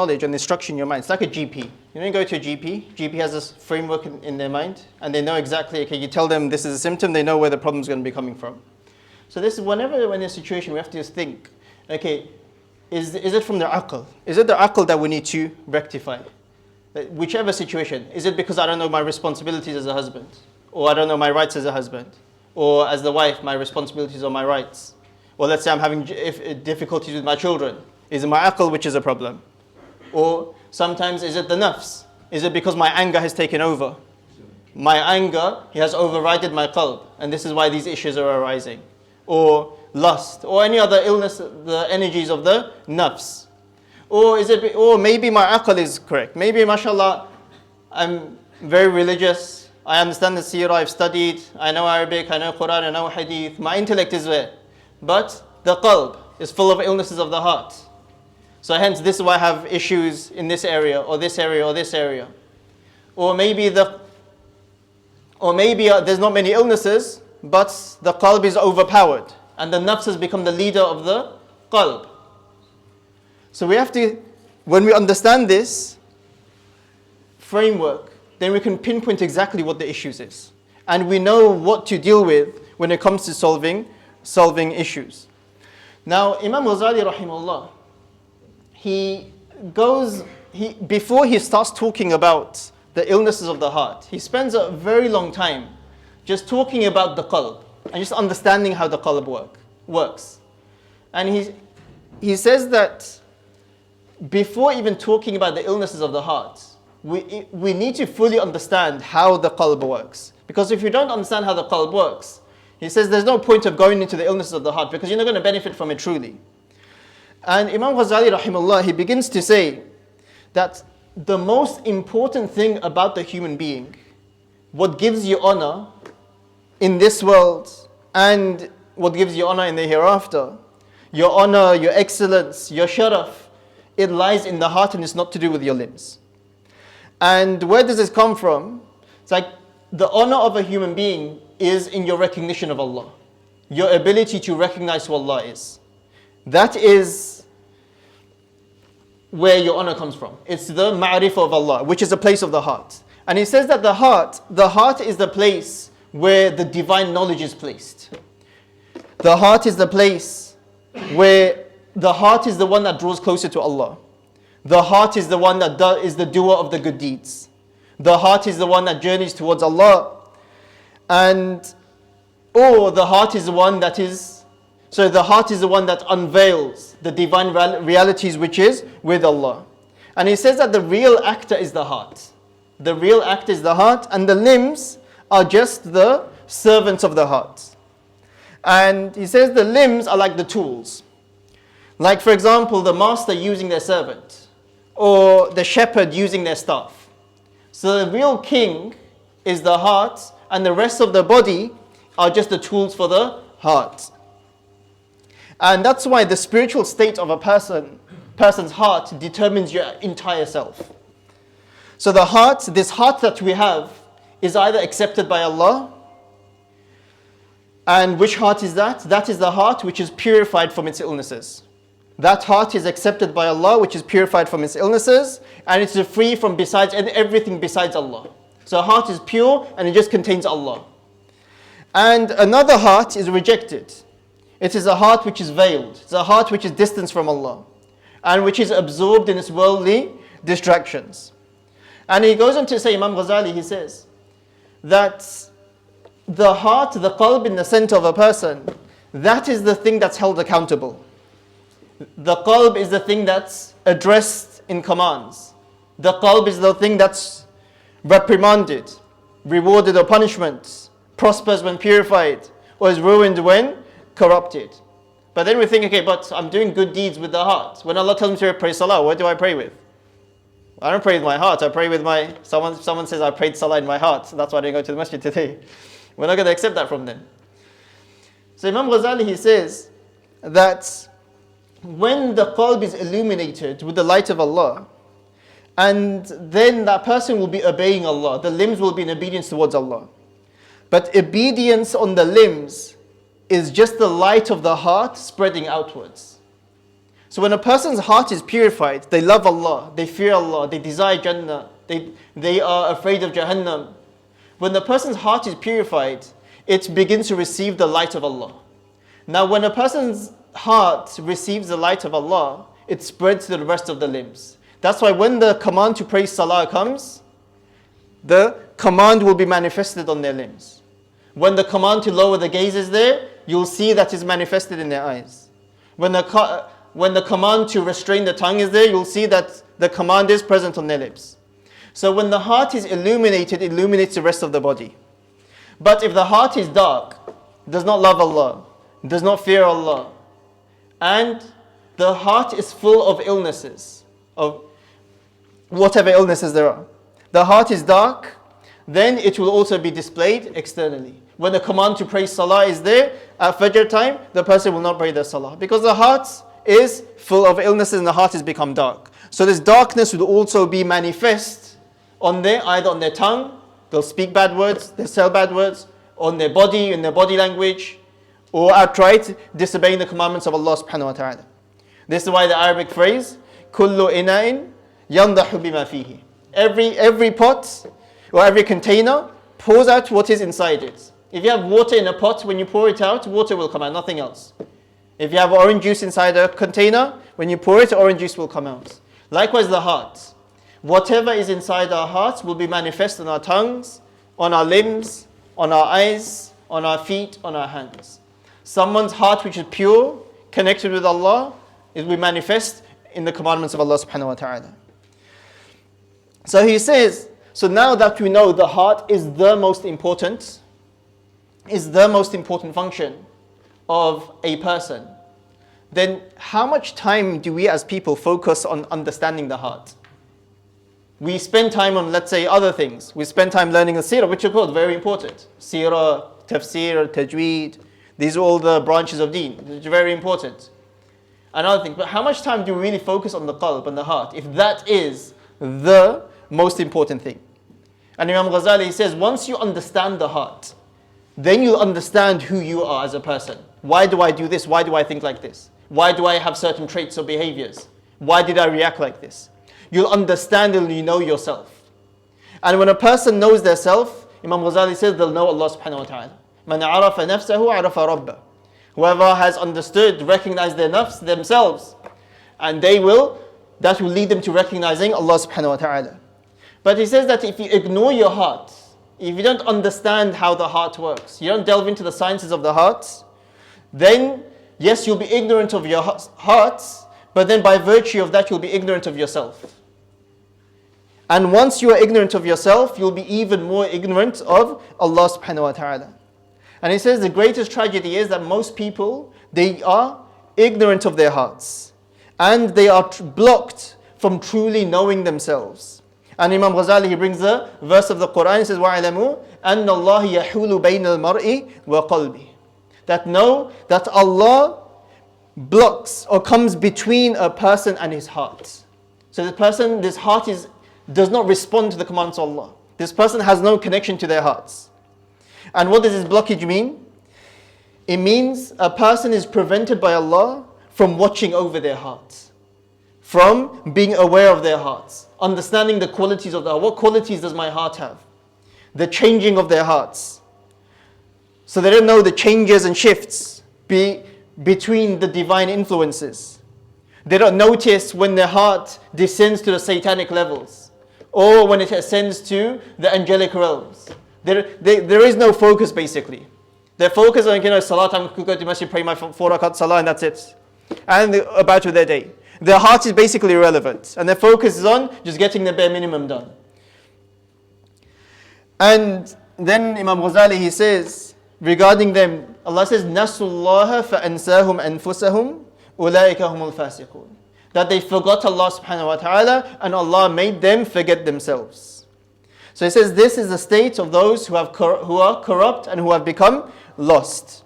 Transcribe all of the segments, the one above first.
knowledge and the structure in your mind. It's like a GP. You go to a GP has this framework in their mind, and they know exactly, okay, you tell them this is a symptom, they know where the problem's going to be coming from. So this is whenever we're in a situation, we have to just think, okay, is it from the aql? Is it the aql that we need to rectify? Whichever situation. Is it because I don't know my responsibilities as a husband? Or I don't know my rights as a husband? Or as the wife, my responsibilities or my rights? Or let's say I'm having difficulties with my children. Is it my aql which is a problem? Or sometimes is it the nafs? Is it because my anger has taken over? My anger has overridden my qalb, and this is why these issues are arising. Or lust, or any other illness, the energies of the nafs. Or maybe my aql is correct. Maybe, mashallah, I'm very religious. I understand the seerah, I've studied, I know Arabic, I know Quran, I know hadith. My intellect is there. But the qalb is full of illnesses of the heart. So hence, this is why I have issues in this area, or this area, or this area. Or maybe there's not many illnesses, but the qalb is overpowered, and the nafs has become the leader of the qalb. So we have to, when we understand this framework, then we can pinpoint exactly what the issues is. And we know what to deal with when it comes to solving issues. Now, Imam Ghazali rahimahullah, before he starts talking about the illnesses of the heart, he spends a very long time just talking about the qalb and just understanding how the qalb works. And he says that before even talking about the illnesses of the heart, we need to fully understand how the qalb works. Because if you don't understand how the qalb works, he says there's no point of going into the illnesses of the heart because you're not going to benefit from it truly. And Imam Ghazali rahimahullah, he begins to say that the most important thing about the human being, what gives you honor in this world and what gives you honor in the hereafter, your honor, your excellence, your sharaf, it lies in the heart and it's not to do with your limbs. And where does this come from? It's like the honor of a human being is in your recognition of Allah. Your ability to recognize who Allah is. That is where your honor comes from. It's the ma'rifah of Allah, which is a place of the heart. And he says that the heart is the place where the divine knowledge is placed. The heart is the place where the heart is the one that draws closer to Allah. The heart is the one that is the doer of the good deeds. The heart is the one that journeys towards Allah. Or the heart is the one that unveils the divine realities which is with Allah. And he says that the real actor is the heart. The real actor is the heart, and the limbs are just the servants of the heart. And he says the limbs are like the tools. Like, for example, the master using their servant, or the shepherd using their staff. So the real king is the heart, and the rest of the body are just the tools for the heart. And that's why the spiritual state of a person's heart determines your entire self. So the heart, this heart that we have, is either accepted by Allah. And which heart is that? That is the heart which is purified from its illnesses. That heart is accepted by Allah, which is purified from its illnesses, and it's free from everything besides Allah. So a heart is pure and it just contains Allah. And another heart is rejected. It is a heart which is veiled. It's a heart which is distanced from Allah and which is absorbed in its worldly distractions. And he goes on to say, Imam Ghazali, he says that the heart, the qalb in the center of a person, that is the thing that's held accountable. The qalb is the thing that's addressed in commands. The qalb is the thing that's reprimanded, rewarded or punishment, prospers when purified, or is ruined when corrupted. But then we think, okay, but I'm doing good deeds with the heart. When Allah tells me to pray salah, what do I pray with? I don't pray with my heart, I pray with my... Someone says I prayed salah in my heart, so that's why I didn't go to the masjid today. We're not going to accept that from them. So Imam Ghazali, he says that when the qalb is illuminated with the light of Allah, and then that person will be obeying Allah, the limbs will be in obedience towards Allah. But obedience on the limbs is just the light of the heart spreading outwards. So when a person's heart is purified, they love Allah, they fear Allah, they desire Jannah, they are afraid of Jahannam. When the person's heart is purified, it begins to receive the light of Allah. Now when a person's heart receives the light of Allah, it spreads to the rest of the limbs. That's why when the command to pray salah comes, the command will be manifested on their limbs. When the command to lower the gaze is there, you'll see that is manifested in their eyes. When the command to restrain the tongue is there, you'll see that the command is present on their lips. So when the heart is illuminated, it illuminates the rest of the body. But if the heart is dark, does not love Allah, does not fear Allah, and the heart is full of illnesses, of whatever illnesses there are, the heart is dark, then it will also be displayed externally. When the command to pray salah is there, at Fajr time, the person will not pray their salah. Because the heart is full of illnesses and the heart has become dark. So this darkness will also be manifest on either on their tongue, they'll speak bad words, they'll say bad words, on their body, in their body language, or outright disobeying the commandments of Allah subhanahu wa ta'ala. This is why the Arabic phrase, كُلُّ إِنَاءٍ يَنْضَحُ بِمَا فِيهِ. Every pot or every container pours out what is inside it. If you have water in a pot, when you pour it out, water will come out, nothing else. If you have orange juice inside a container, when you pour it, orange juice will come out. Likewise the heart. Whatever is inside our hearts will be manifest on our tongues, on our limbs, on our eyes, on our feet, on our hands. Someone's heart which is pure, connected with Allah, it will manifest in the commandments of Allah subhanahu wa ta'ala. So he says, so now that we know the heart is the most important function of a person, then how much time do we as people focus on understanding the heart? We spend time on, let's say, other things. We spend time learning the seerah, which are called very important. Seerah, tafsir, tajweed, these are all the branches of deen, which are very important. Another thing, but how much time do we really focus on the qalb and the heart, if that is the most important thing? And Imam Ghazali says, once you understand the heart, then you'll understand who you are as a person. Why do I do this? Why do I think like this? Why do I have certain traits or behaviors? Why did I react like this? You'll understand and you know yourself. And when a person knows their self, Imam Ghazali says they'll know Allah subhanahu wa ta'ala. Man arafa nafsahu arafa rabbah. Whoever has understood, recognized their nafs, themselves, and that will lead them to recognizing Allah subhanahu wa ta'ala. But he says that if you ignore your heart, if you don't understand how the heart works, you don't delve into the sciences of the heart, then yes, you'll be ignorant of your heart, but then by virtue of that, you'll be ignorant of yourself. And once you are ignorant of yourself, you'll be even more ignorant of Allah subhanahu wa ta'ala. And he says the greatest tragedy is that most people, they are ignorant of their hearts. And they are blocked from truly knowing themselves. And Imam Ghazali, he brings the verse of the Quran, he says, وَعَلَمُوا أَنَّ اللَّهِ يَحُولُ بَيْنَ الْمَرْءِ وَقَلْبِهِ. That know that Allah blocks or comes between a person and his heart. So this heart does not respond to the commands of Allah. This person has no connection to their hearts. And what does this blockage mean? It means a person is prevented by Allah from watching over their hearts, from being aware of their hearts, understanding the qualities of the heart. What qualities does my heart have? The changing of their hearts. So they don't know the changes and shifts between the divine influences. They don't notice when their heart descends to the satanic levels or when it ascends to the angelic realms. There is no focus basically. Their focus on, salat, I'm going to masjid, pray my 4 rakat salah and that's it. And they're about with their day. Their heart is basically irrelevant. And their focus is on just getting the bare minimum done. And then Imam Ghazali, he says, regarding them, Allah says, نَسُوا اللَّهَ فَأَنْسَاهُمْ أَنفُسَهُمْ أُولَٰئِكَ هُمُ الْفَاسِقُونَ. That they forgot Allah subhanahu wa ta'ala and Allah made them forget themselves. So he says this is the state of those who are corrupt and who have become lost.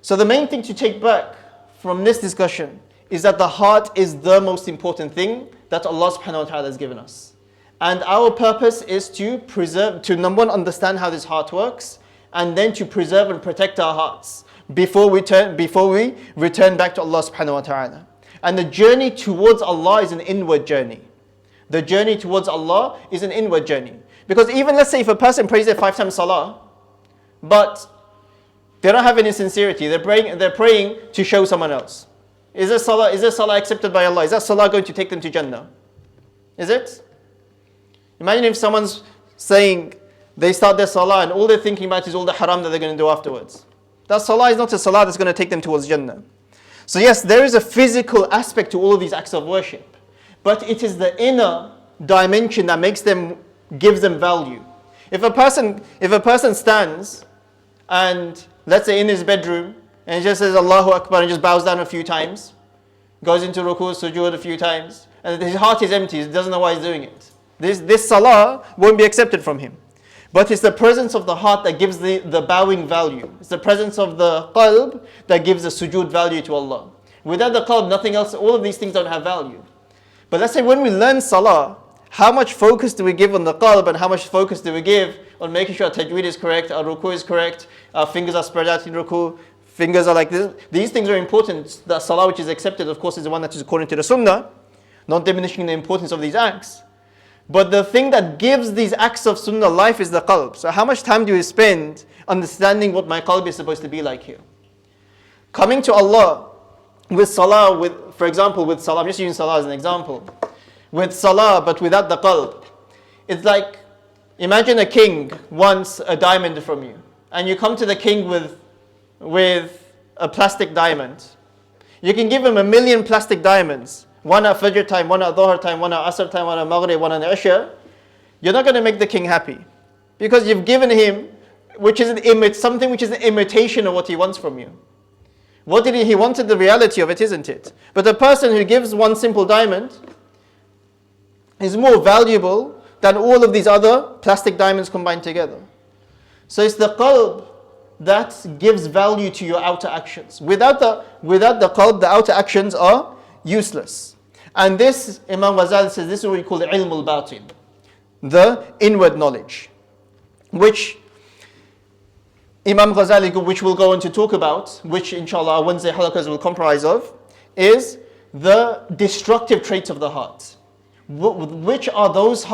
So the main thing to take back from this discussion is that the heart is the most important thing that Allah subhanahu wa ta'ala has given us. And our purpose is to number one, understand how this heart works, and then to preserve and protect our hearts before we return back to Allah subhanahu wa ta'ala. And the journey towards Allah is an inward journey. The journey towards Allah is an inward journey. Because even let's say if a person prays their 5 times salah, but they don't have any sincerity, they're praying to show someone else. Is their salah accepted by Allah? Is that salah going to take them to Jannah? Is it? Imagine if someone's saying they start their salah and all they're thinking about is all the haram that they're going to do afterwards. That salah is not a salah that's going to take them towards Jannah. So yes, there is a physical aspect to all of these acts of worship. But it is the inner dimension that gives them value. If a person stands and let's say in his bedroom and he just says Allahu Akbar and just bows down a few times, goes into ruku, sujood a few times, and his heart is empty, he doesn't know why he's doing it. This salah won't be accepted from him. But it's the presence of the heart that gives the bowing value. It's the presence of the qalb that gives the sujood value to Allah. Without the qalb, nothing else, all of these things don't have value. But let's say when we learn salah, how much focus do we give on the qalb and how much focus do we give on making sure our tajweed is correct, our ruku is correct, our fingers are spread out in ruku, fingers are like this. These things are important. The salah which is accepted, of course, is the one that is according to the sunnah, not diminishing the importance of these acts. But the thing that gives these acts of sunnah life is the qalb. So how much time do we spend understanding what my qalb is supposed to be like here? Coming to Allah with salah, for example, with salah, I'm just using salah as an example. With salah, but without the qalb. It's like, imagine a king wants a diamond from you. And you come to the king with a plastic diamond. You can give him 1,000,000 plastic diamonds. One at Fajr time, one at Dhuhr time, one at Asr time, one at Maghrib, one at Isha. You're not going to make the king happy. Because you've given him something which is an imitation of what he wants from you. He wanted the reality of it, isn't it? But the person who gives one simple diamond is more valuable than all of these other plastic diamonds combined together. So it's the qalb that gives value to your outer actions. Without the qalb, the outer actions are useless. And this, Imam Ghazali says, this is what we call the ilm al-batin, the inward knowledge, which Imam Ghazali, which we'll go on to talk about, which inshallah our Wednesday halakas will comprise of, is the destructive traits of the heart. Which are those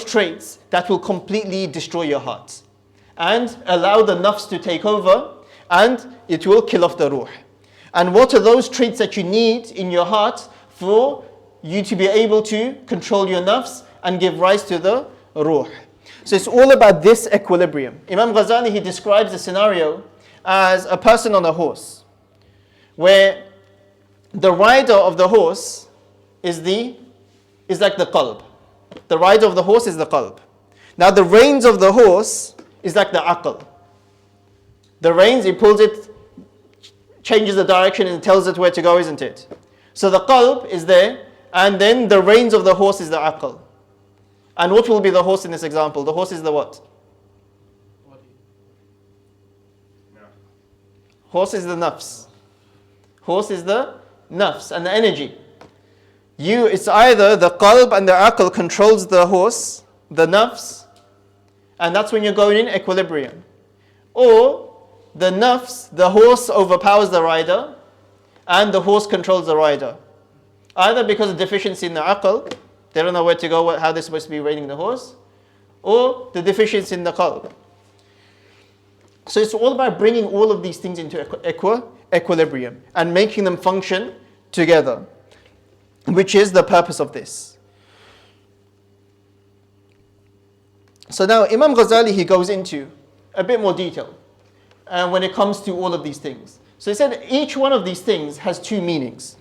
traits that will completely destroy your heart and allow the nafs to take over and it will kill off the ruh. And what are those traits that you need in your heart for you to be able to control your nafs and give rise to the ruh? So it's all about this equilibrium. Imam Ghazali, he describes the scenario as a person on a horse, where the rider of the horse is like the qalb. The rider of the horse is the qalb. Now the reins of the horse is like the aql. The reins, he pulls it, changes the direction and tells it where to go, isn't it? So the qalb is there, and then the reins of the horse is the aql. And what will be the horse in this example? The horse is the what? Horse is the nafs. Horse is the nafs and the energy. It's either the qalb and the aql controls the horse, the nafs, and that's when you're going in equilibrium. Or the nafs, the horse overpowers the rider, and the horse controls the rider. Either because of deficiency in the aql, they don't know where to go, how they're supposed to be reining the horse, or the deficiency in the qalb. So it's all about bringing all of these things into equilibrium and making them function together, which is the purpose of this. So now Imam Ghazali, he goes into a bit more detail when it comes to all of these things. So he said each one of these things has two meanings.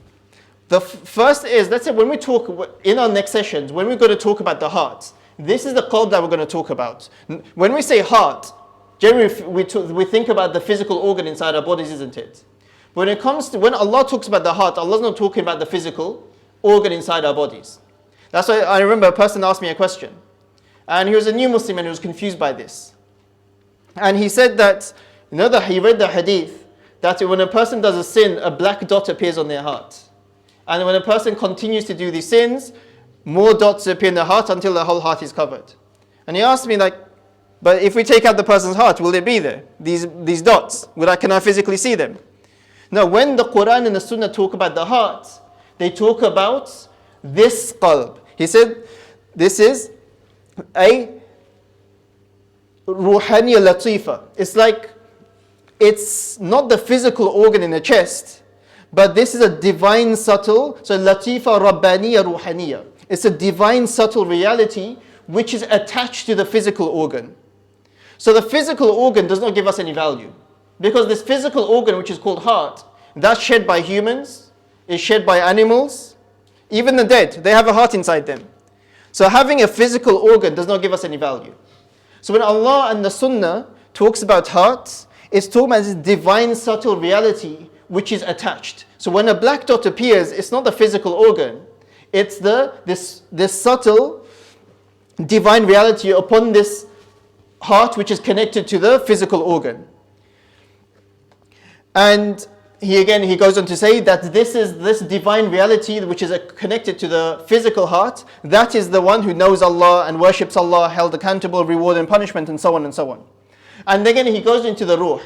The first is, let's say when we talk in our next sessions, when we're going to talk about the heart, this is the qalb that we're going to talk about. When we say heart, generally we think about the physical organ inside our bodies, isn't it? When Allah talks about the heart, Allah's not talking about the physical organ inside our bodies. That's why I remember a person asked me a question. And he was a new Muslim and he was confused by this. And he said that, he read the hadith, that when a person does a sin, a black dot appears on their heart. And when a person continues to do these sins, more dots appear in the heart until the whole heart is covered. And he asked me but if we take out the person's heart, will they be there? These dots, can I physically see them? Now, when the Quran and the Sunnah talk about the heart, they talk about this qalb. He said, this is a ruhaniya latifa. It's not the physical organ in the chest, but this is a divine subtle, so latifa rabbaniya ruhaniya. It's a divine subtle reality which is attached to the physical organ. So the physical organ does not give us any value. Because this physical organ, which is called heart, that's shed by humans, is shed by animals, even the dead, they have a heart inside them. So having a physical organ does not give us any value. So when Allah and the Sunnah talks about hearts, it's talking about this divine subtle reality which is attached. So when a black dot appears, it's not the physical organ, it's this subtle divine reality upon this heart which is connected to the physical organ. And he goes on to say that this divine reality which is connected to the physical heart, that is the one who knows Allah and worships Allah, held accountable, reward and punishment, and so on and so on. And again he goes into the ruh.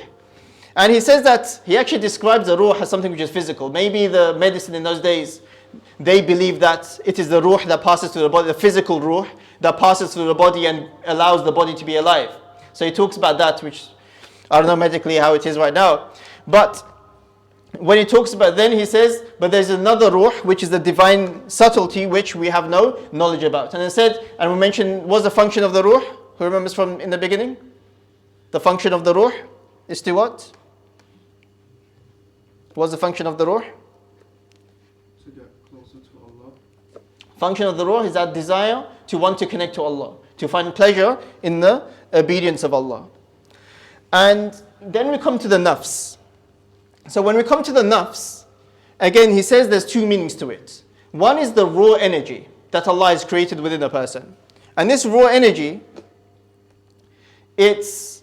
And he says that he actually describes the ruh as something which is physical. Maybe the medicine in those days, they believe that it is the ruh that passes through the body, the physical ruh that passes through the body and allows the body to be alive. So he talks about that, which I don't know medically how it is right now. But when he talks about, then he says, but there's another ruh, which is the divine subtlety, which we have no knowledge about. And it said, and we mentioned, what's the function of the ruh? Who remembers from in the beginning? The function of the ruh is to what? What's the function of the ruh? To get closer to Allah. Function of the ruh is that desire to want to connect to Allah, to find pleasure in the obedience of Allah. And then we come to the nafs. So when we come to the nafs, again he says there's two meanings to it. One is the raw energy that Allah has created within a person. And this raw energy, this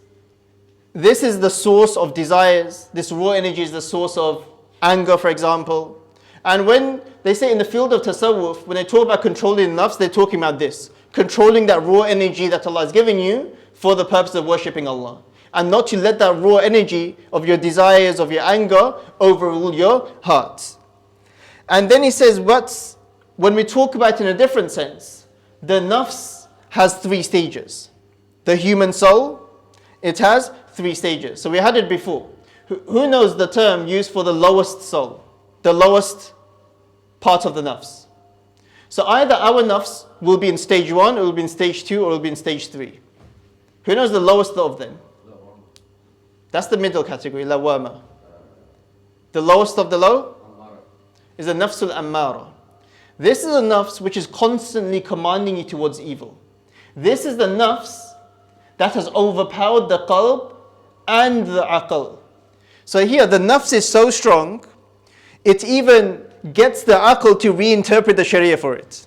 is the source of desires. This raw energy is the source of anger, for example. And when they say in the field of tasawwuf, when they talk about controlling the nafs, they're talking about this. Controlling that raw energy that Allah has given you for the purpose of worshipping Allah. And not to let that raw energy of your desires, of your anger, overrule your heart. And then he says, when we talk about it in a different sense, the nafs has three stages. The human soul, it has three stages. So we had it before. Who knows the term used for the lowest soul? The lowest part of the nafs. So either our nafs will be in stage 1, it will be in stage 2, or it will be in stage 3. Who knows the lowest of them? That's the middle category, lawama. The lowest of the low is the nafsul ammara. This is a nafs which is constantly commanding you towards evil. This is the nafs that has overpowered the qalb and the aql. So here the nafs is so strong, it even gets the aql to reinterpret the sharia for it.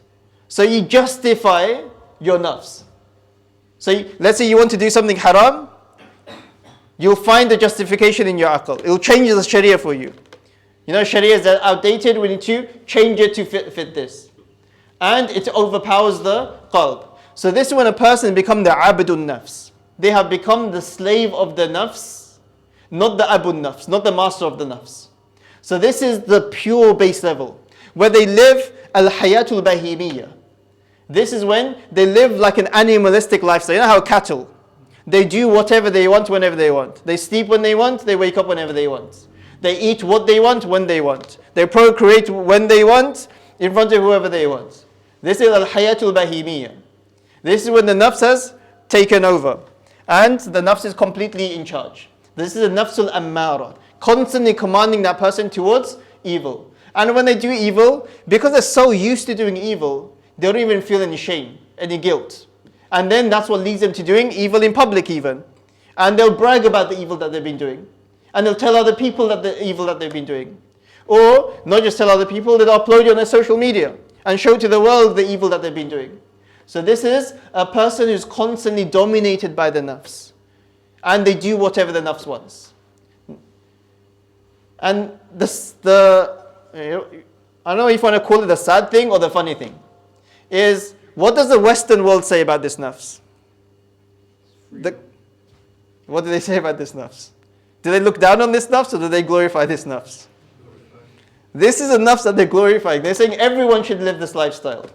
So you justify your nafs. So let's say you want to do something haram, you'll find the justification in your aql. It'll change the sharia for you. You know, sharia is outdated, we need to change it to fit this. And it overpowers the qalb. So this is when a person becomes the abdun nafs. They have become the slave of the nafs, not the abun nafs, not the master of the nafs. So this is the pure base level, where they live al-hayatul bahimiyya. This is when they live like an animalistic lifestyle. You know how cattle, they do whatever they want whenever they want. They sleep when they want, they wake up whenever they want. They eat what they want when they want. They procreate when they want, in front of whoever they want. This is al-hayatul bahimiyya. This is when the nafs has taken over. And the nafs is completely in charge. This is a nafsul ammara, constantly commanding that person towards evil. And when they do evil, because they're so used to doing evil, they don't even feel any shame, any guilt. And then that's what leads them to doing evil in public even. And they'll brag about the evil that they've been doing. And they'll tell other people that the evil that they've been doing. Or not just tell other people, they'll upload it on their social media and show to the world the evil that they've been doing. So this is a person who's constantly dominated by the nafs. And they do whatever the nafs wants. And I don't know if you want to call it the sad thing or the funny thing, is what does the Western world say about this nafs? What do they say about this nafs? Do they look down on this nafs or do they glorify this nafs? This is a nafs that they're glorifying. They're saying everyone should live this lifestyle.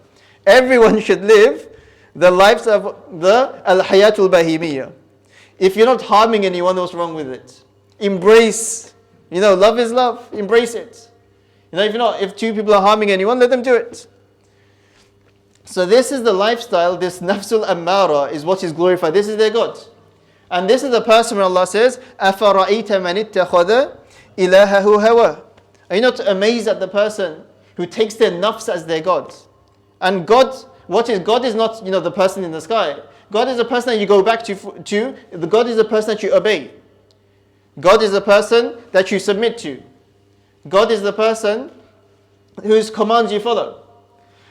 Everyone should live the lives of the al-hayatul bahimiyya. If you're not harming anyone, what's wrong with it? Embrace. Love is love. Embrace it. If two people are harming anyone, let them do it. So this is the lifestyle, this nafsul ammara is what is glorified. This is their God. And this is the person where Allah says, أَفَرَأَيْتَ مَنِ اتَّخَذَ إِلَهَهُ هَوَى. Are you not amazed at the person who takes their nafs as their God? And God, God is not, the person in the sky. God is the person that you go back to. God is the person that you obey. God is the person that you submit to. God is the person whose commands you follow.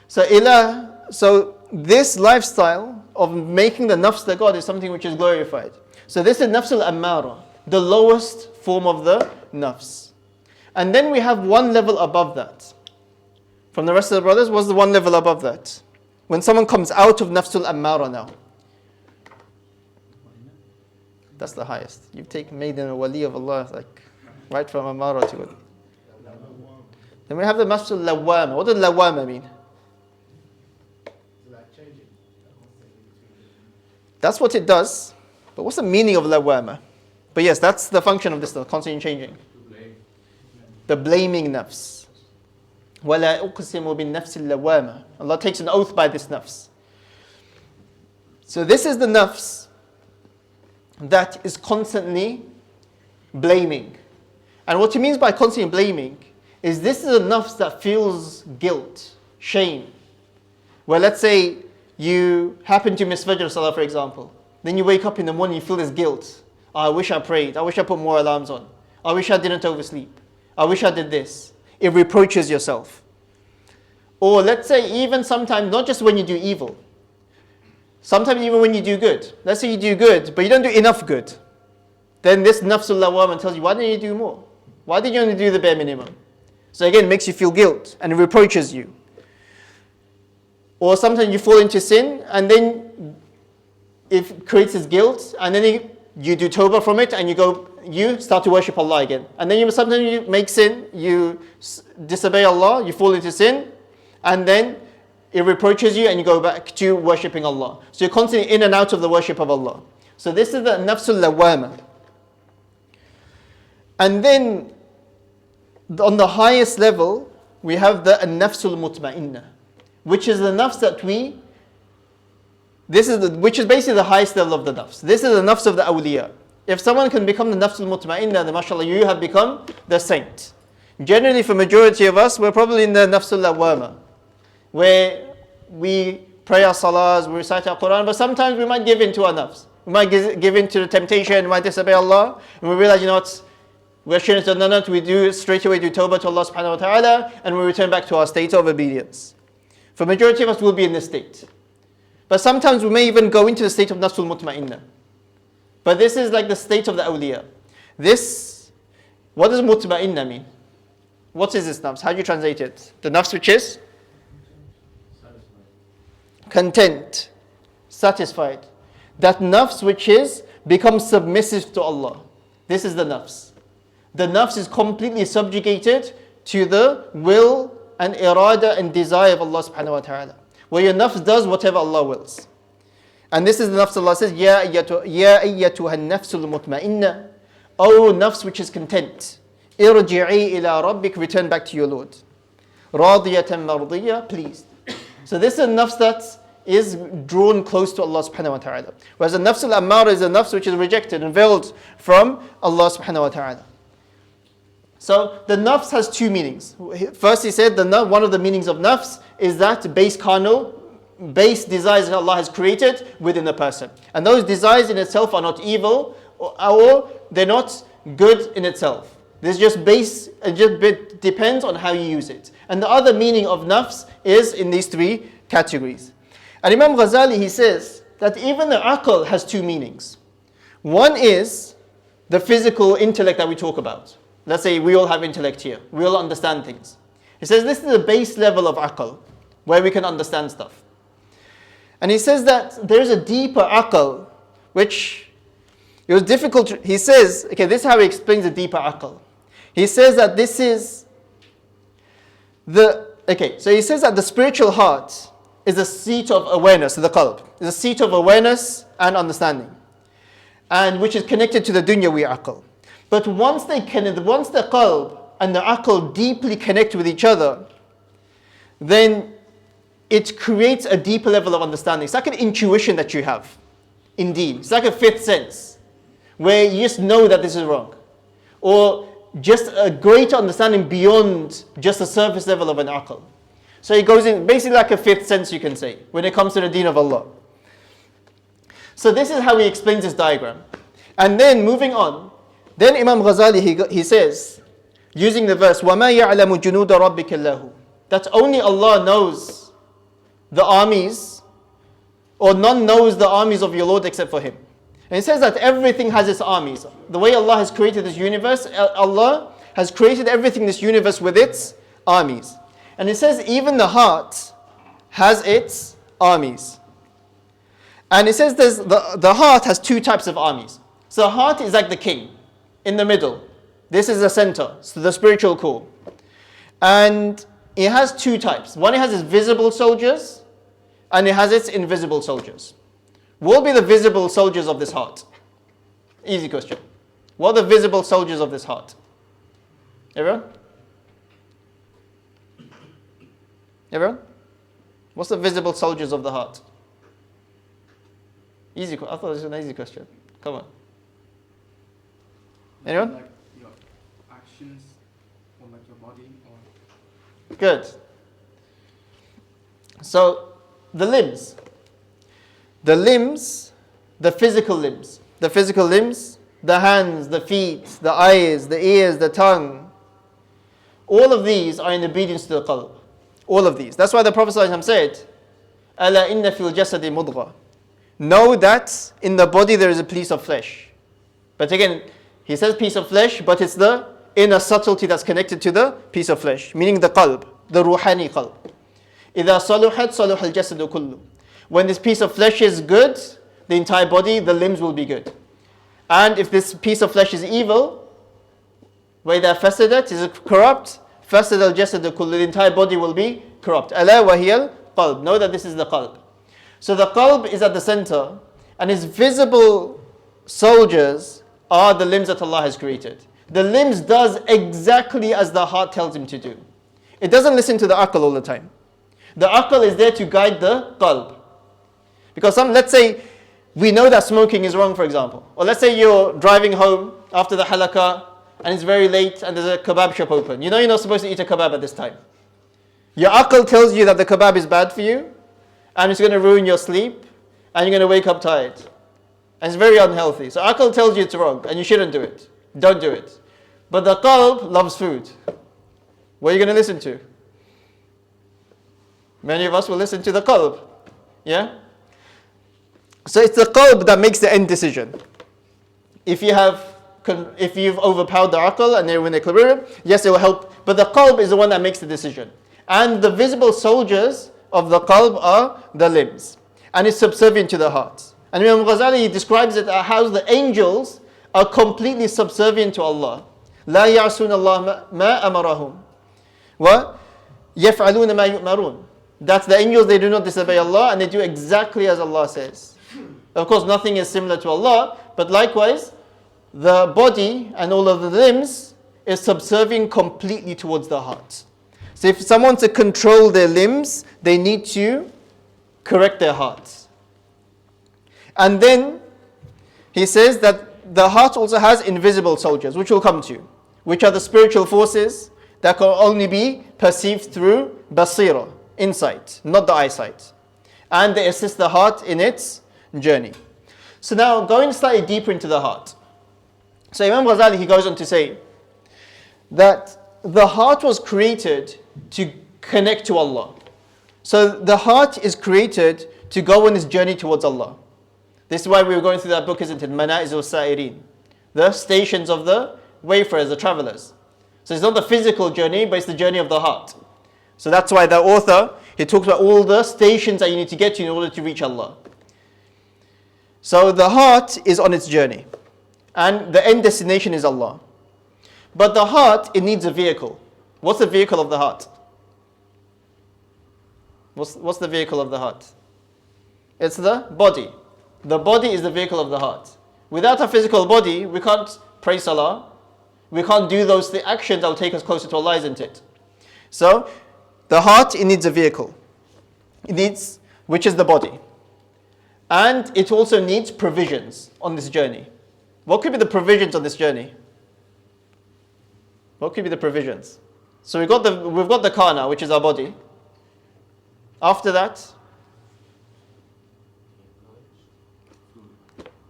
So this lifestyle of making the nafs the God is something which is glorified. So this is nafsul ammara, the lowest form of the nafs. And then we have one level above that. From the rest of the brothers, what's the one level above that? When someone comes out of nafsul ammara now. That's the highest. You've made a wali of Allah, like right from ammara to it. Then we have the nafsul lawwama. What does lawwama mean? That's what it does. But what's the meaning of lawwama? But yes, that's the function of this, constantly changing. The blaming nafs. وَلَا أُقْسِمُ بِالنَّفْسِ اللَّوَّامَةِ. Allah takes an oath by this nafs. So this is the nafs that is constantly blaming. And what he means by constantly blaming is this is a nafs that feels guilt, shame. Where let's say you happen to miss Fajr Salah, for example. Then you wake up in the morning, you feel this guilt. Oh, I wish I prayed. I wish I put more alarms on. I wish I didn't oversleep. I wish I did this. It reproaches yourself. Or let's say even sometimes, not just when you do evil. Sometimes even when you do good. Let's say you do good, but you don't do enough good. Then this nafsul lawwama tells you, why didn't you do more? Why did you only do the bare minimum? So again, it makes you feel guilt and it reproaches you. Or sometimes you fall into sin and then it creates this guilt and then you do tawbah from it and you start to worship Allah again. And then sometimes you make sin, you disobey Allah, you fall into sin and then it reproaches you and you go back to worshipping Allah. So you're constantly in and out of the worship of Allah. So this is the nafsul lawwama. And then on the highest level, we have the nafsul mutma'inna, which is the nafs that which is basically the highest level of the nafs. This is the nafs of the awliya. If someone can become the nafsul mutma'inna, then mashallah, you have become the saint. Generally, for majority of us, we're probably in the nafsul lawwama, where we pray our salahs, we recite our Quran, but sometimes we might give in to our nafs. We might give in to the temptation, we might disobey Allah, and we realize, what? We're shouldn't have done that. We straight away do tawbah to Allah subhanahu wa ta'ala, and we return back to our state of obedience. For majority of us, we'll be in this state. But sometimes we may even go into the state of nafsul mutma'inna. But this is like the state of the awliya. What does mutma'inna mean? What is this nafs? How do you translate it? The nafs which is? Content, satisfied. That nafs which becomes submissive to Allah. This is the nafs. The nafs is completely subjugated to the will and irada and desire of Allah subhanahu wa ta'ala. Where your nafs does whatever Allah wills. And this is the nafs Allah says, Ya ayyatuha nafsul mutma'inna. O nafs which is content. Irji'i ila rabbik, return back to your Lord. Radiyatan mardiyya, pleased. So this is a nafs that is drawn close to Allah subhanahu wa ta'ala. Whereas the nafs al-ammara is a nafs which is rejected and veiled from Allah subhanahu wa ta'ala. So the nafs has two meanings. First he said one of the meanings of nafs is that base desires that Allah has created within a person. And those desires in itself are not evil or they're not good in itself. This just depends on how you use it. And the other meaning of nafs is in these three categories. And Imam Ghazali, he says that even the aql has two meanings. One is the physical intellect that we talk about. Let's say we all have intellect here. We all understand things. He says this is the base level of aql, where we can understand stuff. And he says that there is a deeper aql, which It was difficult. He says, okay, this is how he explains the deeper aql. He says that this is so he says that the spiritual heart is a seat of awareness, the qalb, is a seat of awareness and understanding, and which is connected to the dunyawi aql. But once the qalb and the aql deeply connect with each other, then it creates a deeper level of understanding. It's like an intuition that you have. Indeed, it's like a fifth sense, where you just know that this is wrong, or just a greater understanding beyond just the surface level of an aql. So it goes in basically like a fifth sense, you can say, when it comes to the deen of Allah. So this is how he explains this diagram. And then moving on, then Imam Ghazali, he says, using the verse, وَمَا يَعْلَمُ جُنُودَ رَبِّكَ اللَّهُ, that only Allah knows the armies, or none knows the armies of your Lord except for Him. And it says that everything has its armies. The way Allah has created this universe, Allah has created everything in this universe with its armies. And it says even the heart has its armies. And it says the heart has two types of armies. So the heart is like the king in the middle. This is the center, so the spiritual core. And it has two types. One, it has its visible soldiers, and it has its invisible soldiers. What will be the visible soldiers of this heart? Easy question. What are the visible soldiers of this heart? Everyone? Everyone? What's the visible soldiers of the heart? Easy. I thought it was an easy question. Come on. Anyone? Like your actions, or like your body, or... Good. So, the limbs. The limbs, the physical limbs. The physical limbs, the hands, the feet, the eyes, the ears, the tongue. All of these are in obedience to the qalb. All of these. That's why the Prophet ﷺ said, أَلَا إِنَّ فِي الْجَسَدِ مُضْغَةً. Know that in the body there is a piece of flesh. But again, he says piece of flesh, but it's the inner subtlety that's connected to the piece of flesh, meaning the qalb, the ruhani qalb. إِذَا صَلُحَتْ صَلُحَ الْجَسَدُ كُلُّ. When this piece of flesh is good, the entire body, the limbs will be good. And if this piece of flesh is evil, وَإِذَا فَسَدَتْ, is corrupt, فَسَدَ الْجَسَدُ كُلُّ, the entire body will be corrupt. أَلَا وَهِيَ الْقَلْبِ. Know that this is the qalb. So the qalb is at the center, and its visible soldiers are the limbs that Allah has created. The limbs does exactly as the heart tells him to do. It doesn't listen to the aql all the time. The aql is there to guide the qalb. Because let's say we know that smoking is wrong, for example. Or let's say you're driving home after the halakah and it's very late and there's a kebab shop open. You know you're not supposed to eat a kebab at this time. Your aql tells you that the kebab is bad for you and it's going to ruin your sleep and you're going to wake up tired. And it's very unhealthy. So aql tells you it's wrong and you shouldn't do it. Don't do it. But the qalb loves food. What are you going to listen to? Many of us will listen to the qalb. Yeah? So it's the qalb that makes the end decision. If you've overpowered the aql and they're in equilibrium, yes, it will help. But the qalb is the one that makes the decision. And the visible soldiers of the qalb are the limbs. And it's subservient to the heart. And Imam Ghazali describes it as how the angels are completely subservient to Allah. لا يعصون الله ما أمرهم ويفعلون ما يؤمرون. That's the angels, they do not disobey Allah and they do exactly as Allah says. Of course, nothing is similar to Allah, but likewise, the body and all of the limbs is subservient completely towards the heart. So if someone wants to control their limbs, they need to correct their hearts. And then he says that the heart also has invisible soldiers, which we'll come to, which are the spiritual forces that can only be perceived through basira, insight, not the eyesight. And they assist the heart in its journey. So now going slightly deeper into the heart. So Imam Ghazali, he goes on to say that the heart was created to connect to Allah. So the heart is created to go on its journey towards Allah. This is why we were going through that book, isn't it? Manā'iz al-Sā'irin. The stations of the wayfarers, the travelers. So it's not the physical journey, but it's the journey of the heart. So that's why the author, he talks about all the stations that you need to get to in order to reach Allah. So the heart is on its journey. And the end destination is Allah. But the heart, it needs a vehicle. What's the vehicle of the heart? What's the vehicle of the heart? It's the body. The body is the vehicle of the heart. Without a physical body, we can't pray salah. We can't do those actions that will take us closer to Allah, isn't it? So, the heart, it needs a vehicle. It needs, which is the body. And it also needs provisions on this journey. What could be the provisions on this journey? What could be the provisions? So we've got the car now, which is our body. After that,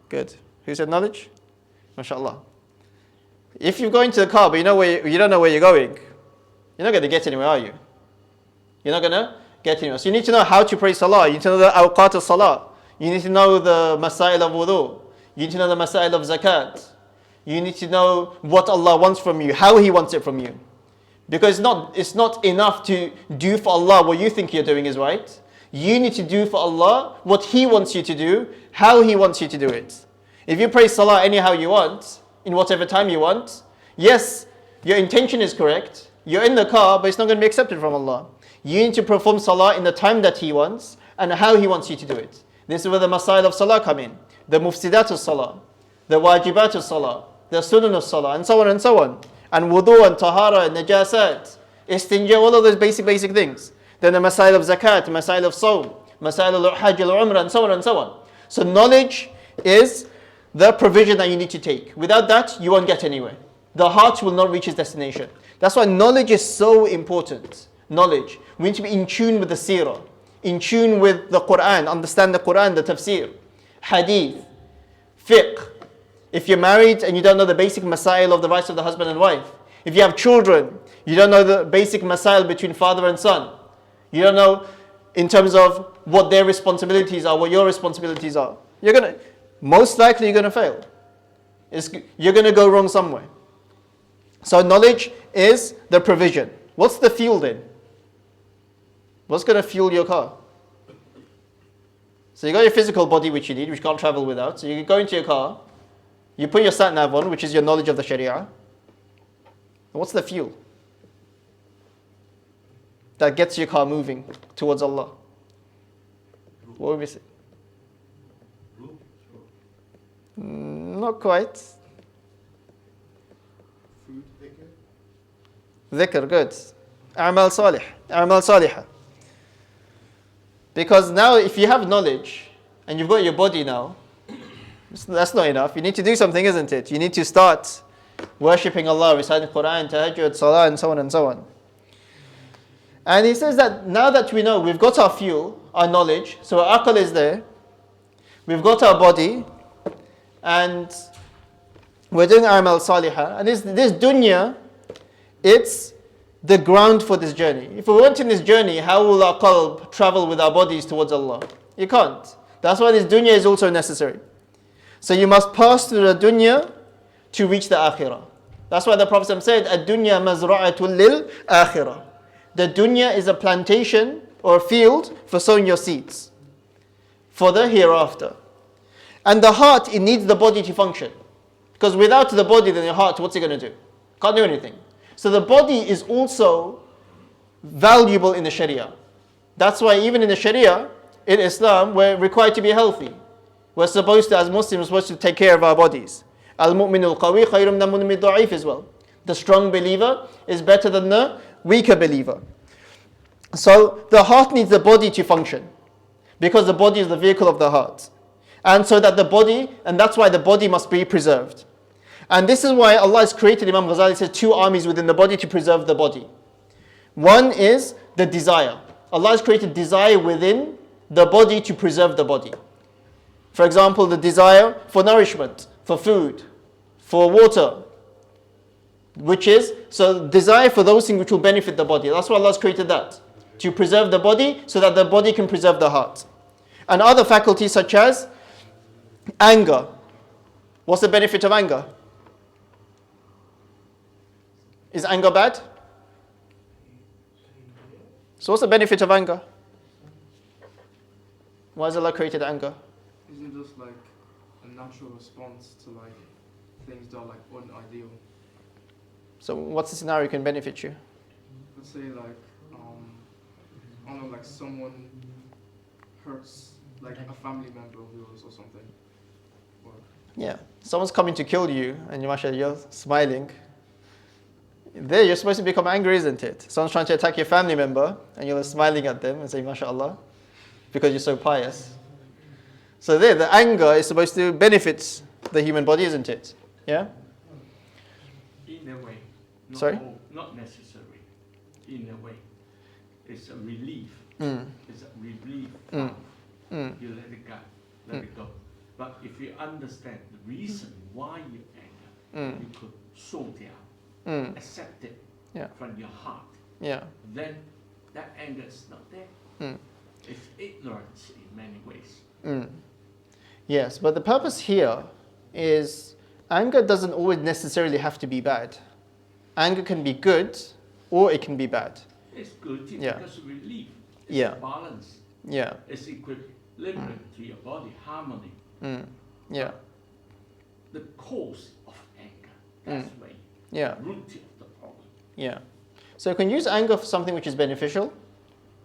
good. Who said knowledge? MashaAllah. If you go into the car but you don't know where you're going, you're not going to get anywhere, are you? You're not going to get anywhere. So you need to know how to pray salah. You need to know the awqat of salah. You need to know the masail of wudu. You need to know the masail of zakat. You need to know what Allah wants from you, how He wants it from you. Because it's not enough to do for Allah what you think you're doing is right. You need to do for Allah what He wants you to do, how He wants you to do it. If you pray salah anyhow you want, in whatever time you want, yes, your intention is correct. You're in the car, but it's not going to be accepted from Allah. You need to perform salah in the time that He wants and how He wants you to do it. This is where the masail of salah come in. The mufsidat of salah, the wajibat of salah, the sunan of salah, and so on and so on. And wudu and tahara and najasat, istinja, all of those basic things. Then the masail of zakat, masail of sawm, masail of hajj al-umrah, and so on and so on. So knowledge is the provision that you need to take. Without that, you won't get anywhere. The heart will not reach its destination. That's why knowledge is so important. Knowledge. We need to be in tune with the seerah, in tune with the Quran, understand the Quran, the tafsir, hadith, fiqh. If you're married and you don't know the basic masail of the rights of the husband and wife, if you have children, you don't know the basic masail between father and son, you don't know in terms of what their responsibilities are, what your responsibilities are, most likely you're going to fail. You're going to go wrong somewhere. So knowledge is the provision. What's the fuel then? What's going to fuel your car? So you got your physical body, which you need, which you can't travel without. So you go into your car, you put your sat-nav on, which is your knowledge of the Sharia. And what's the fuel that gets your car moving towards Allah? What would we say? Not quite. Food, Dhikr, good. A'mal salihah. Because now if you have knowledge and you've got your body now, that's not enough. You need to do something, isn't it? You need to start worshipping Allah, reciting Quran, tahajjud, salah, and so on and so on. And he says that now that we know we've got our fuel, our knowledge, so our aql is there, we've got our body, and we're doing a'mal salihah, and this dunya, it's the ground for this journey. If we went in this journey, how will our qalb travel with our bodies towards Allah? You can't. That's why this dunya is also necessary. So you must pass through the dunya to reach the akhirah. That's why the Prophet said, "Ad-dunya mazra'atul lil akhirah." The dunya is a plantation or a field for sowing your seeds for the hereafter. And the heart, it needs the body to function. Because without the body, then your heart, what's it going to do? Can't do anything. So the body is also valuable in the Sharia. That's why even in the Sharia, in Islam, we're required to be healthy. We're supposed to, as Muslims, supposed to take care of our bodies. Al-mu'minu al-qawi khayrun min al-mu'min al-da'if as well. The strong believer is better than the weaker believer. So the heart needs the body to function, because the body is the vehicle of the heart. And so that the body, and that's why the body must be preserved. And this is why Allah has created, Imam Ghazali says, two armies within the body to preserve the body. One is the desire. Allah has created desire within the body to preserve the body. For example, the desire for nourishment, for food, for water, which is, so desire for those things which will benefit the body. That's why Allah has created that, to preserve the body so that the body can preserve the heart. And other faculties such as anger. What's the benefit of anger? Is anger bad? So what's the benefit of anger? Why has Allah created anger? Isn't it just like a natural response to like things that are like unideal. So what's the scenario can benefit you? Let's say like I don't know, like someone hurts like a family member of yours or something. Or, Yeah. Someone's coming to kill you and you're smiling. There you're supposed to become angry, isn't it? Someone's trying to attack your family member and you're smiling at them and saying, MashaAllah, because you're so pious. So there, the anger is supposed to benefit the human body, isn't it? Yeah? In a way. Not Sorry? Not necessary. In a way. It's a relief. Mm. It's a relief. Mm. Mm. You let it go. Let it go. But if you understand the reason why you anger, you could sort it out. Accept it from your heart. Yeah. Then that anger is not there. It's ignorance in many ways. Yes, but the purpose here is anger doesn't always necessarily have to be bad. Anger can be good or it can be bad. It's good Yeah. because relief. It's Yeah. a balance. Yeah. It's equilibrium to your body, harmony. Yeah. The cause of anger, that's where Yeah. root of the problem. Yeah. So you can use anger for something which is beneficial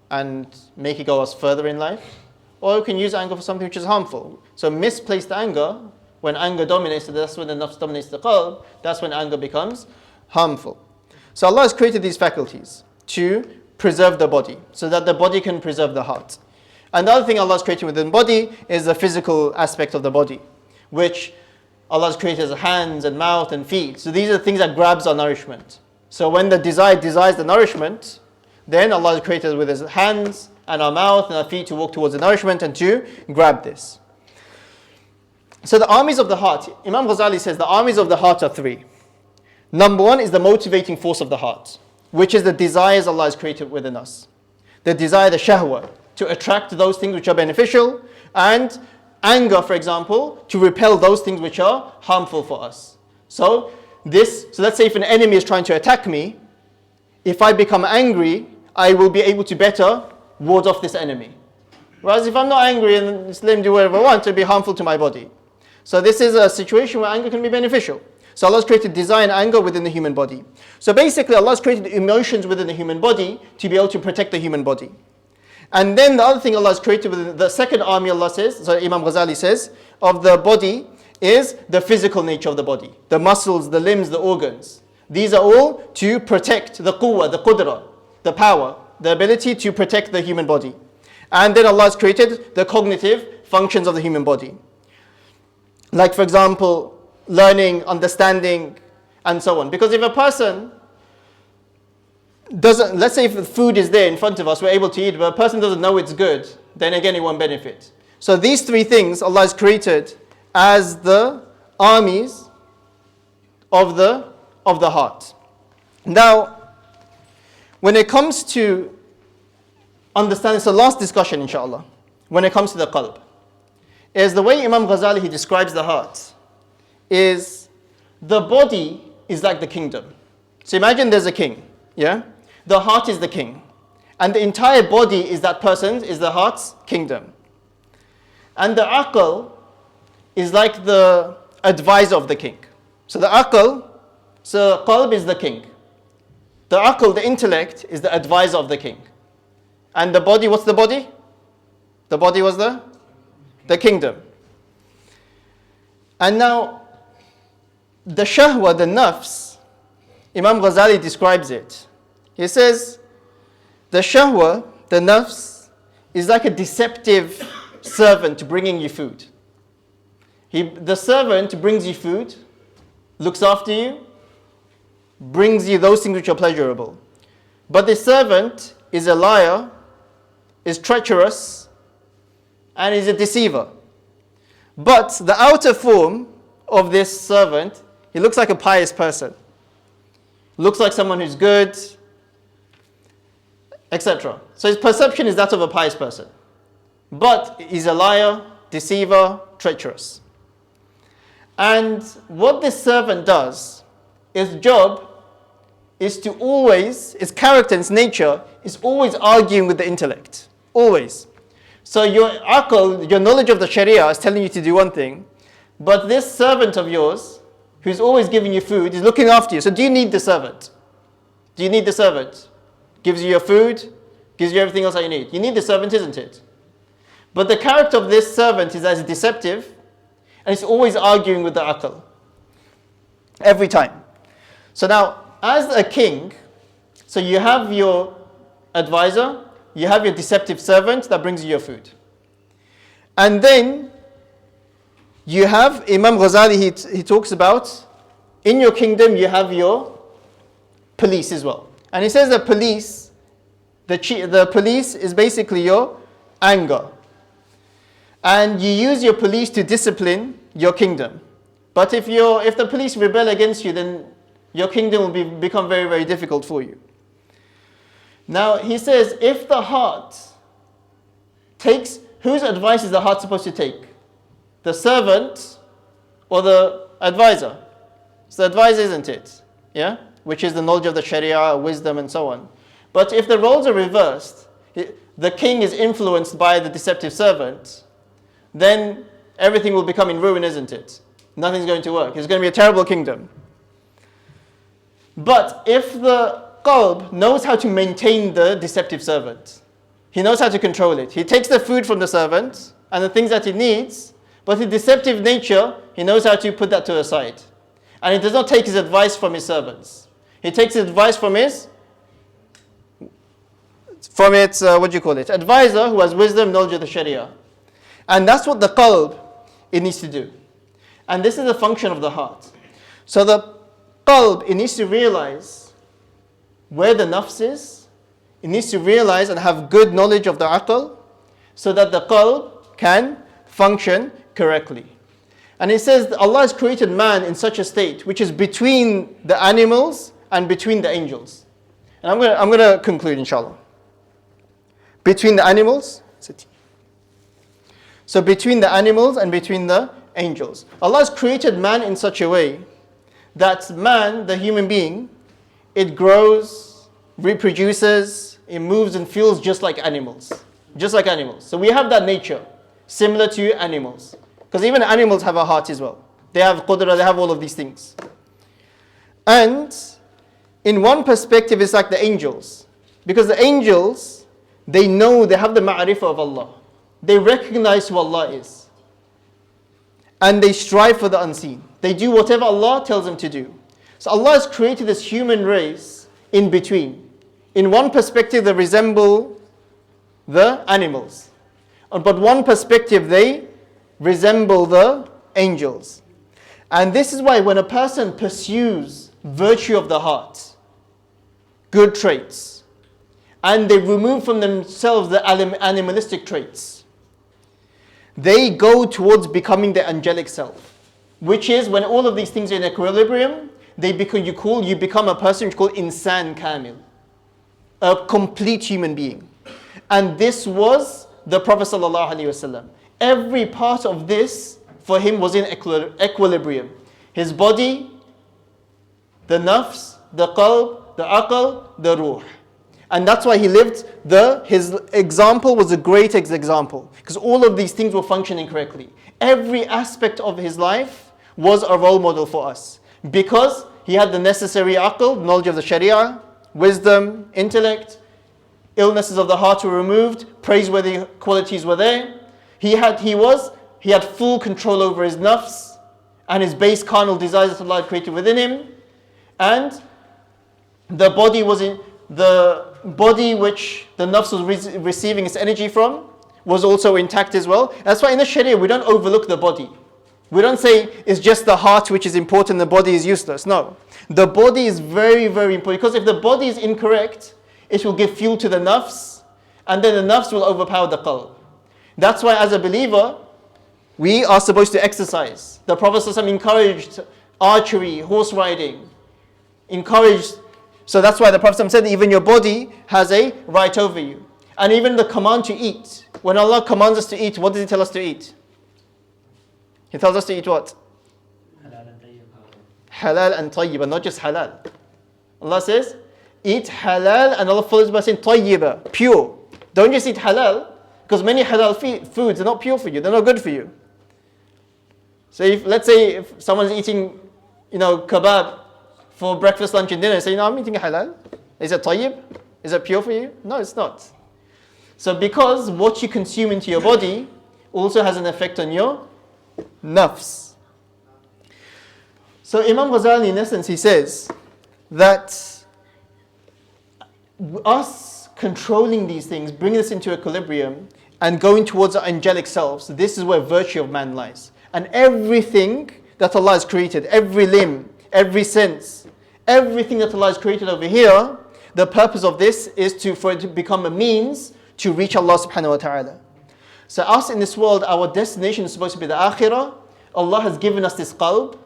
and make it go us further in life. Or you can use anger for something which is harmful. So misplaced anger, when anger dominates, that's when the nafs dominates the qalb, that's when anger becomes harmful. So Allah has created these faculties to preserve the body, so that the body can preserve the heart. And the other thing Allah has created within the body is the physical aspect of the body, which Allah has created as hands and mouth and feet. So these are the things that grabs our nourishment. So when the desires the nourishment, then Allah has created with His hands and our mouth and our feet to walk towards the nourishment and to grab this. So the armies of the heart, Imam Ghazali says the armies of the heart are three. Number one is the motivating force of the heart, which is the desires Allah has created within us. The desire, the shahwa, to attract those things which are beneficial, and anger, for example, to repel those things which are harmful for us. So let's say if an enemy is trying to attack me, if I become angry, I will be able to better ward off this enemy. Whereas if I'm not angry and just let him do whatever I want, it'll be harmful to my body. So this is a situation where anger can be beneficial. So Allah has created desire and anger within the human body. So basically Allah has created emotions within the human body to be able to protect the human body. And then the other thing Allah has created within the second army, Allah says, so Imam Ghazali says, of the body is the physical nature of the body. The muscles, the limbs, the organs. These are all to protect the quwwah, the qudra, the power, the ability to protect the human body. And then Allah has created the cognitive functions of the human body. Like for example, learning, understanding, and so on. Because if a person doesn't, let's say if the food is there in front of us, we're able to eat, but a person doesn't know it's good, then again it won't benefit. So these three things Allah has created as the armies of the heart. Now, when it comes to understanding, it's the last discussion inshallah, when it comes to the qalb, is the way Imam Ghazali, he describes the heart, is the body is like the kingdom. So imagine there's a king, yeah? The heart is the king. And the entire body is that person's, is the heart's kingdom. And the aql is like the advisor of the king. So the aql, so qalb is the king. The aql, the intellect, is the advisor of the king. And the body, what's the body? The body was the kingdom. And now, the shahwa, the nafs, Imam Ghazali describes it. He says, the shahwa, the nafs, is like a deceptive servant bringing you food. The servant brings you food, looks after you, brings you those things which are pleasurable. But the servant is a liar, is treacherous, and is a deceiver. But the outer form of this servant, he looks like a pious person. Looks like someone who's good, etc. So his perception is that of a pious person. But he's a liar, deceiver, treacherous. And what this servant does, his job is to always, his character, his nature, is always arguing with the intellect. Always. So your aql, your knowledge of the sharia is telling you to do one thing, but this servant of yours who's always giving you food, is looking after you. So do you need the servant? Do you need the servant? Gives you your food, gives you everything else that you need. You need the servant, isn't it? But the character of this servant is as deceptive, and it's always arguing with the aql. Every time. So now, as a king, so you have your advisor, you have your deceptive servant that brings you your food. And then you have Imam Ghazali, he talks about, in your kingdom you have your police as well. And he says the police, the police is basically your anger. And you use your police to discipline your kingdom. But if the police rebel against you, then your kingdom will become very, very difficult for you. Now, he says, if the heart takes, whose advice is the heart supposed to take? The servant or the advisor? It's the advisor, isn't it? Yeah? Which is the knowledge of the Sharia, wisdom, and so on. But if the roles are reversed, the king is influenced by the deceptive servant, then everything will become in ruin, isn't it? Nothing's going to work. It's going to be a terrible kingdom. But if the qalb knows how to maintain the deceptive servant, he knows how to control it. He takes the food from the servant and the things that he needs, but his deceptive nature, he knows how to put that to the side. And he does not take his advice from his servants. He takes his advice from its advisor who has wisdom, knowledge of the Sharia. And that's what the qalb, it needs to do. And this is the function of the heart. So the qalb, it needs to realize where the nafs is. It needs to realize and have good knowledge of the aql, so that the qalb can function correctly. And it says that Allah has created man in such a state which is between the animals and between the angels. And I'm going to conclude, inshallah. Between the animals, so between the animals and between the angels. Allah has created man in such a way that man, the human being, it grows, reproduces, it moves and feels just like animals. Just like animals. So we have that nature, similar to animals. Because even animals have a heart as well. They have qudra, they have all of these things. And in one perspective, it's like the angels. Because the angels, they know, they have the ma'rifah of Allah. They recognize who Allah is. And they strive for the unseen. They do whatever Allah tells them to do. So Allah has created this human race in between. In one perspective, they resemble the animals. But one perspective, they resemble the angels. And this is why when a person pursues virtue of the heart, good traits, and they remove from themselves the animalistic traits, they go towards becoming the angelic self, which is when all of these things are in equilibrium, you become a person which is called insan kamil, a complete human being. And this was the Prophet ﷺ. Every part of this for him was in equilibrium. His body, the nafs, the qalb, the aql, the ruh. And that's why he lived, his example was the greatest example. Because all of these things were functioning correctly. Every aspect of his life was a role model for us. Because he had the necessary aql, knowledge of the sharia, wisdom, intellect, illnesses of the heart were removed, praiseworthy qualities were there. He had full control over his nafs and his base carnal desires that Allah had created within him. And the body which the nafs was receiving its energy from was also intact as well. That's why in the Sharia we don't overlook the body. We don't say it's just the heart which is important, the body is useless. No. The body is very, very important, because if the body is incorrect, it will give fuel to the nafs, and then the nafs will overpower the qalb. That's why as a believer, we are supposed to exercise. The Prophet ﷺ encouraged archery, horse riding, so that's why the Prophet ﷺ said that even your body has a right over you. And even the command to eat. When Allah commands us to eat, what does He tell us to eat? He tells us to eat what? Halal and tayyiba, not just halal. Allah says, eat halal, and Allah follows by saying tayyiba, pure. Don't just eat halal, because many halal foods are not pure for you, they're not good for you. So let's say if someone's eating kebab for breakfast, lunch, and dinner. Say, I'm eating halal. Is it tayyib? Is it pure for you? No, it's not. So because what you consume into your body also has an effect on your nafs. So Imam Ghazali, in essence, he says that us controlling these things, bringing us into equilibrium and going towards our angelic selves, this is where virtue of man lies. And everything that Allah has created, every limb, every sense, everything that Allah has created over here, the purpose of this is for it to become a means to reach Allah subhanahu wa ta'ala. So us in this world, our destination is supposed to be the akhirah. Allah has given us this qalb,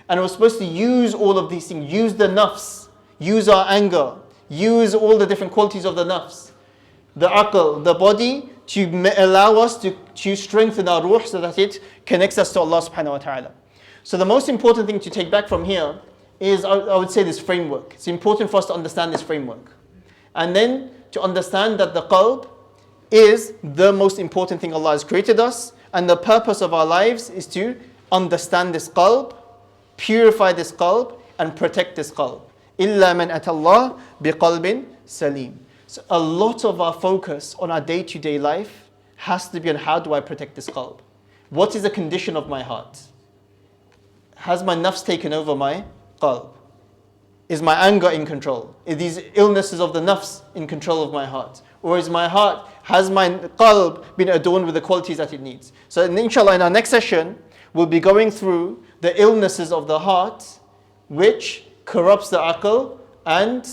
and we're supposed to use all of these things, use the nafs, use our anger, use all the different qualities of the nafs, the aql, the body, to allow us to strengthen our ruh so that it connects us to Allah subhanahu wa ta'ala. So the most important thing to take back from here is, I would say, this framework. It's important for us to understand this framework. And then to understand that the qalb is the most important thing Allah has created us, and the purpose of our lives is to understand this qalb, purify this qalb, and protect this qalb. إِلَّا مَنْ أَتَى اللَّهَ بِقَلْبٍ سَلِيمٍ. So a lot of our focus on our day-to-day life has to be on how do I protect this qalb? What is the condition of my heart? Has my nafs taken over my qalb? Is my anger in control? Are these illnesses of the nafs in control of my heart? Or is my heart, has my qalb been adorned with the qualities that it needs? So inshallah, in our next session, we'll be going through the illnesses of the heart, which corrupts the aql, and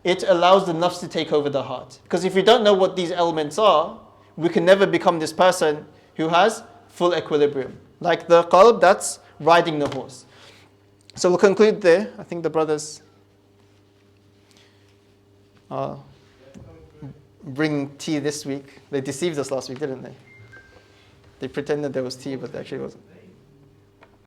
it allows the nafs to take over the heart. Because if we don't know what these elements are, we can never become this person who has full equilibrium. Like the qalb that's riding the horse. So we'll conclude there. I think the brothers bring tea this week. They deceived us last week, didn't they? They pretended there was tea, but there actually wasn't.